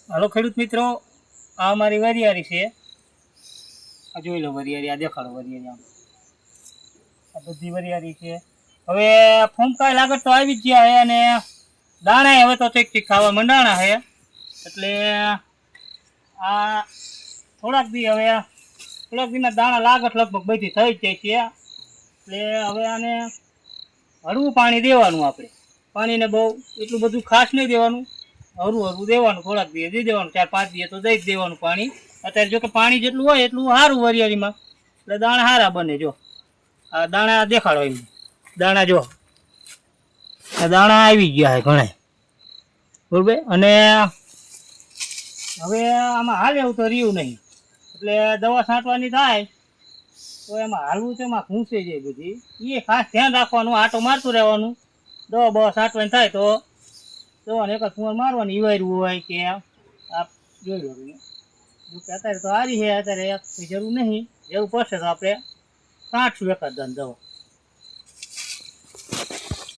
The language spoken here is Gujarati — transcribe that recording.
હાલો ખેડૂત મિત્રો, આ અમારી વરિયાળી છે. આ જોઈ લો વરિયાળી, આ દેખાડો વરિયાળી. આ બધી વરિયાળી છે. હવે ફૂમકાય લાગત તો આવી જ ગયા છે અને દાણા હવે તો ઠીક ઠીક ખાવા મંડાણા છે. એટલે આ થોડાક દીના દાણા લાગત લગભગ બધી થઈ જ જાય છે. એટલે હવે આને હળવું પાણી દેવાનું. આપણે પાણીને બહુ એટલું બધું ખાસ નહીં દેવાનું, હળવું દેવાનું. થોડાક દિવસ દઈ દેવાનું, 4-5 દિવસ તો દઈ જ દેવાનું પાણી. અત્યારે જો કે પાણી જેટલું હોય એટલું સારું વરિયાળીમાં, એટલે દાણા સારા બને. જો આ દાણા દેખાડો, એમ દાણા જો આ દાણા આવી ગયા છે ઘણા, બરોબર. અને હવે આમાં હાલ એવું તો રહ્યું નહીં, એટલે દવા છાંટવાની થાય તો એમાં હાલવું છે, એમાં ઘૂંસે જાય બધી. એ ખાસ ધ્યાન રાખવાનું, આટો મારતું રહેવાનું. દવા બવા છાંટવાની થાય તો દવાને એક જ ફૂંવર મારવાની, ઈવાયરું હોય કે આપ જોઈ લો. જો કે અત્યારે તો સારી છે, અત્યારે જરૂર નહીં. એવું પડશે તો આપણે છાંટશું એકાદ દવા.